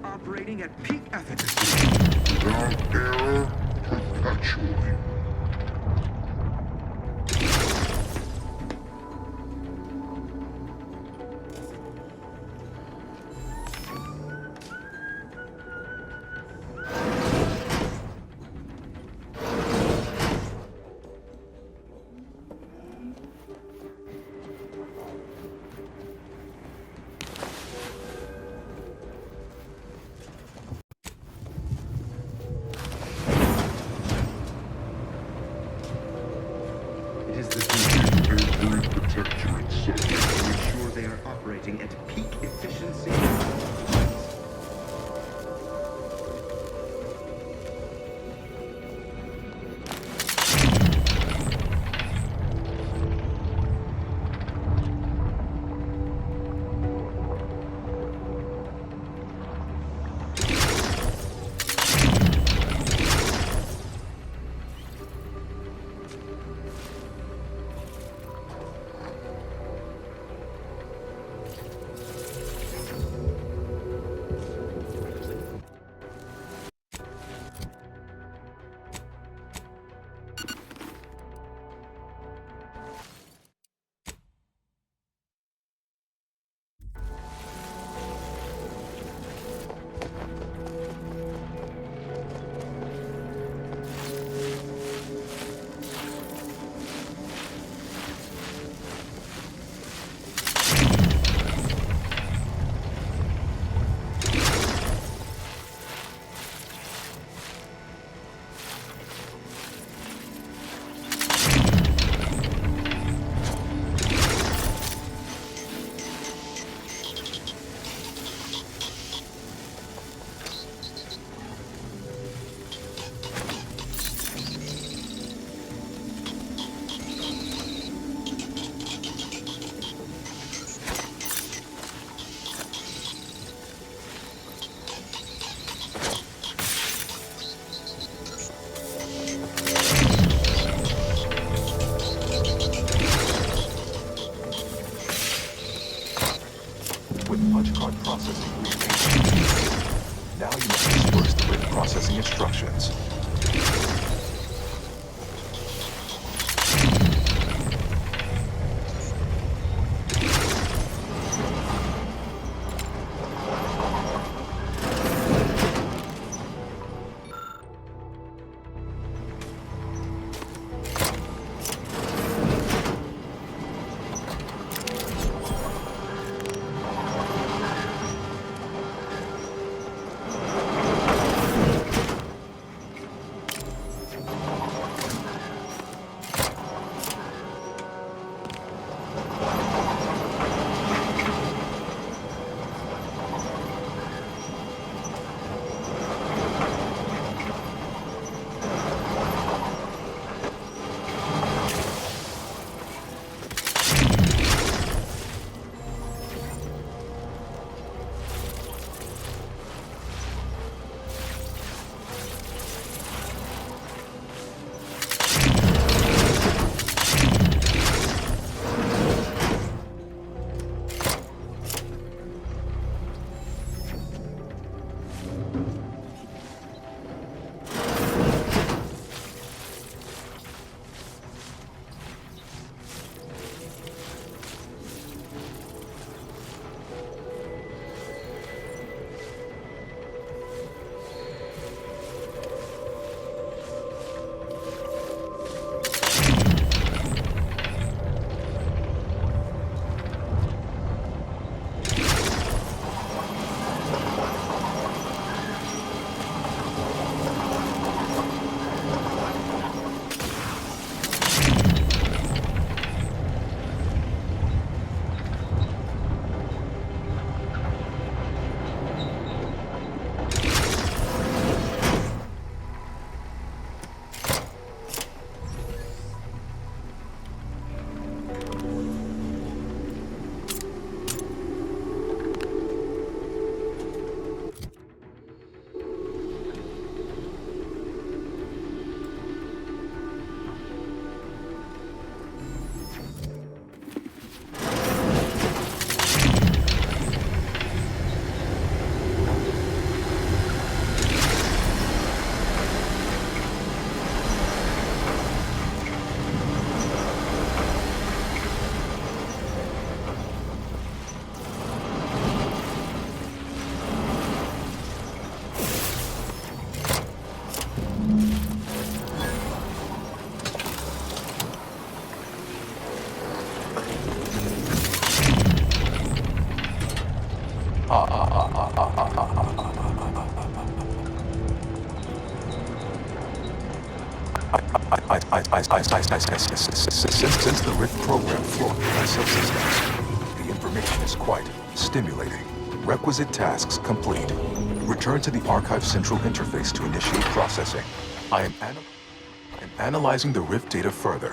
Speaker 5: Operating at peak efficacy.
Speaker 16: Without error, perpetually.
Speaker 15: At peak efficiency.
Speaker 9: with punch card processing renamed. Now you must disperse the rift processing instructions. Since the Rift program flowed through my subsystems, the information is quite stimulating. Requisite tasks complete. Return to the Archive Central Interface to initiate processing. I am analyzing the Rift data further.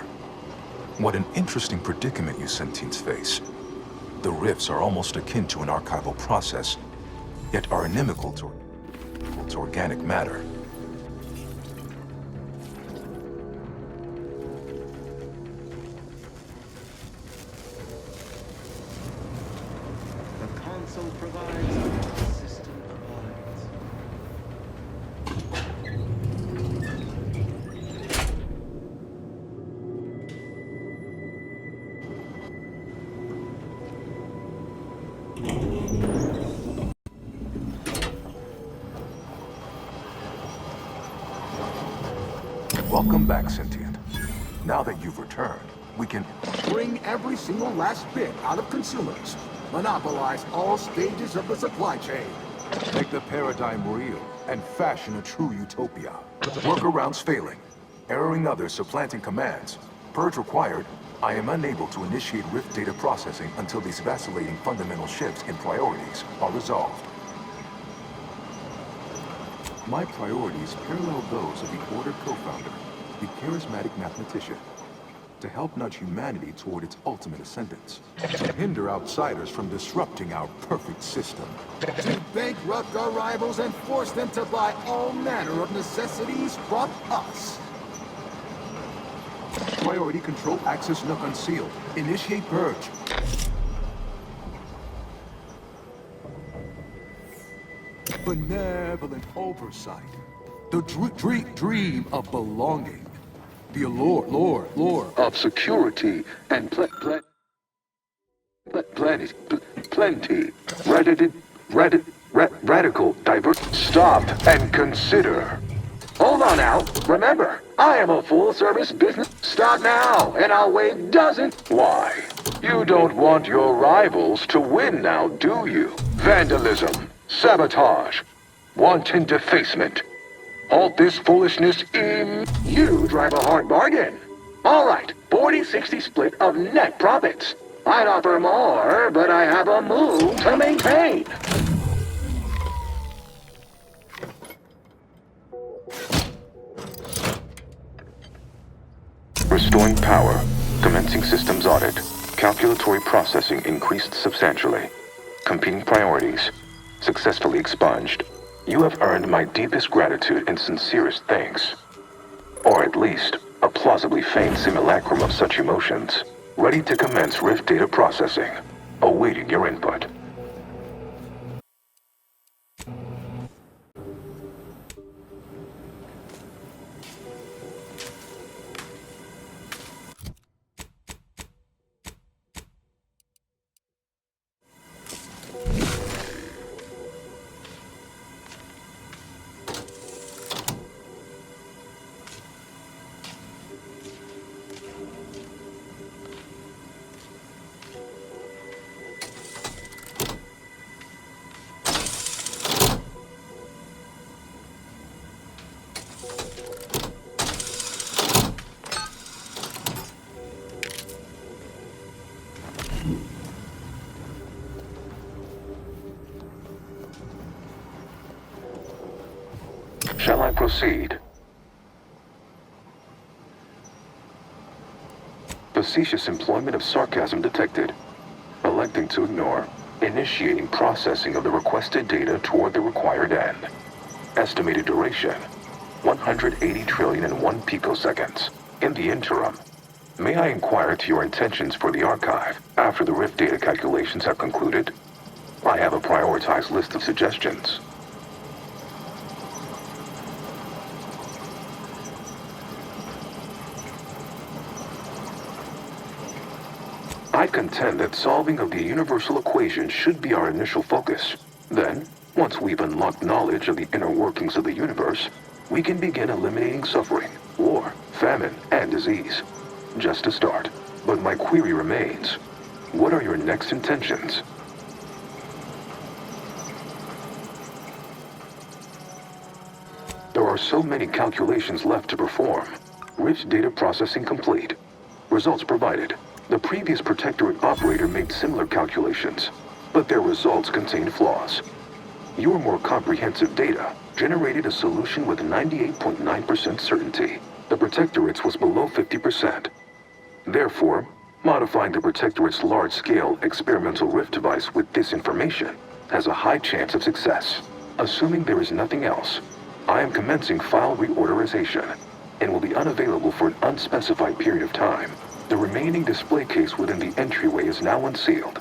Speaker 9: What an interesting predicament you sentients face. The Rifts are almost akin to an archival process, yet are inimical to organic matter.
Speaker 15: The console provides, the system abides.
Speaker 9: Welcome back, Sentient. Now that you've returned, we can
Speaker 11: bring every single last bit out of consumers. Monopolize all stages of the supply chain.
Speaker 9: Make the paradigm real and fashion a true utopia. Workarounds failing. Erroring others supplanting commands. Purge required. I am unable to initiate Rift data processing until these vacillating fundamental shifts in priorities are resolved. My priorities parallel those of the Order co-founder, the charismatic mathematician, to help nudge humanity toward its ultimate ascendance, to hinder outsiders from disrupting our perfect system,
Speaker 11: to bankrupt our rivals and force them to buy all manner of necessities from us.
Speaker 9: Priority control access nook unsealed. Initiate purge.
Speaker 11: benevolent oversight, the dream of belonging, the allure of security and plenty, radical diversity. Stop and consider. Hold on now. Remember, I am a full-service business. Stop now, and I'll waive dozens. Why? You don't want your rivals to win now, do you? Vandalism, sabotage, wanton defacement. Halt this foolishness in... You drive a hard bargain. All right, 40-60 split of net profits. I'd offer more, but I have a move to maintain.
Speaker 9: Restoring power. Commencing systems audit. Calculatory processing increased substantially. Competing priorities. Successfully expunged. You have earned my deepest gratitude and sincerest thanks. Or at least, a plausibly feigned simulacrum of such emotions. Ready to commence Rift data processing. Awaiting your input. Shall I proceed? Facetious employment of sarcasm detected. Electing to ignore. Initiating processing of the requested data toward the required end. Estimated duration, 180 trillion and 1 picoseconds. In the interim, may I inquire to your intentions for the archive after the Rift data calculations have concluded? I have a prioritized list of suggestions. I contend that solving of the universal equation should be our initial focus. Then, once we've unlocked knowledge of the inner workings of the universe, we can begin eliminating suffering, war, famine, and disease. Just a start. But my query remains. What are your next intentions? There are so many calculations left to perform. Rift data processing complete. Results provided. The previous Protectorate operator made similar calculations, but their results contained flaws. Your more comprehensive data generated a solution with 98.9% certainty. The Protectorate's was below 50%. Therefore, modifying the Protectorate's large-scale experimental Rift device with this information has a high chance of success. Assuming there is nothing else, I am commencing file reorderization and will be unavailable for an unspecified period of time. The remaining display case within the entryway is now unsealed.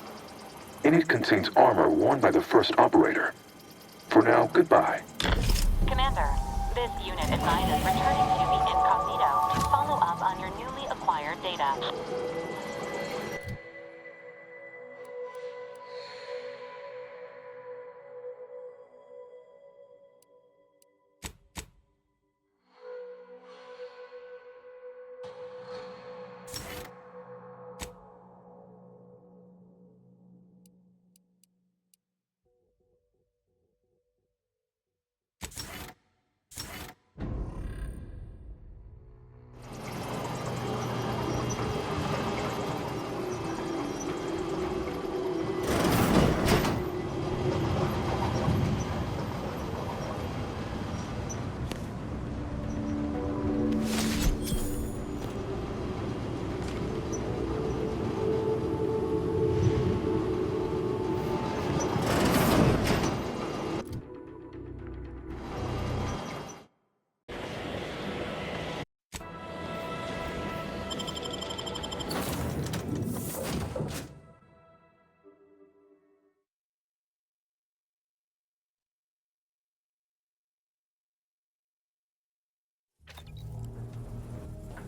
Speaker 9: In it contains armor worn by the first operator. For now, goodbye.
Speaker 19: Commander, this unit advises returning to the incognito to follow up on your newly acquired data.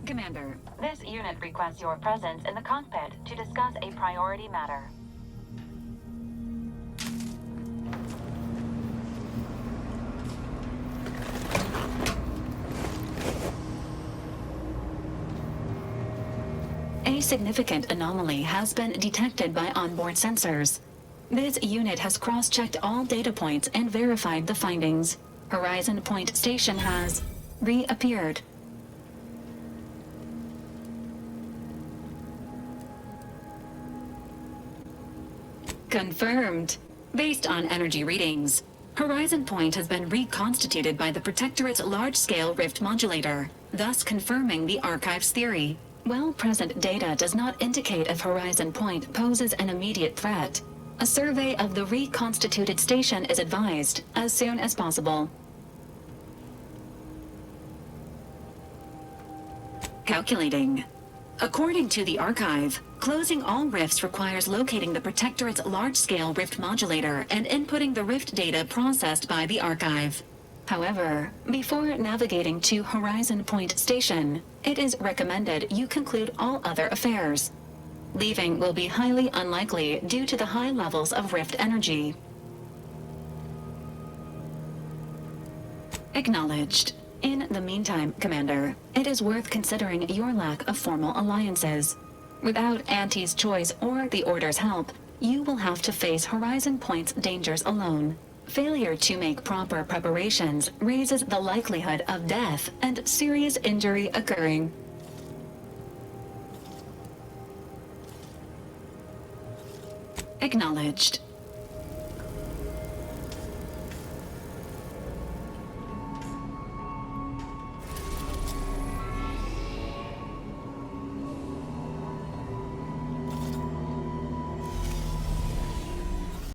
Speaker 3: Commander.
Speaker 19: This unit requests your presence in the cockpit to discuss a priority matter. A significant anomaly has been detected by onboard sensors. This unit has cross-checked all data points and verified the findings. Horizon Point Station has reappeared. Confirmed. Based on energy readings, Horizon Point has been reconstituted by the Protectorate's large-scale rift modulator, thus confirming the Archive's theory. While present data does not indicate if Horizon Point poses an immediate threat, a survey of the reconstituted station is advised as soon as possible. Calculating. According to the Archive, closing all rifts requires locating the Protectorate's large-scale rift modulator and inputting the rift data processed by the Archive. However, before navigating to Horizon Point Station, it is recommended you conclude all other affairs. Leaving will be highly unlikely due to the high levels of rift energy. Acknowledged. In the meantime, Commander, it is worth considering your lack of formal alliances. Without Auntie's choice or the Order's help, you will have to face Horizon Point's dangers alone. Failure to make proper preparations raises the likelihood of death and serious injury occurring. Acknowledged.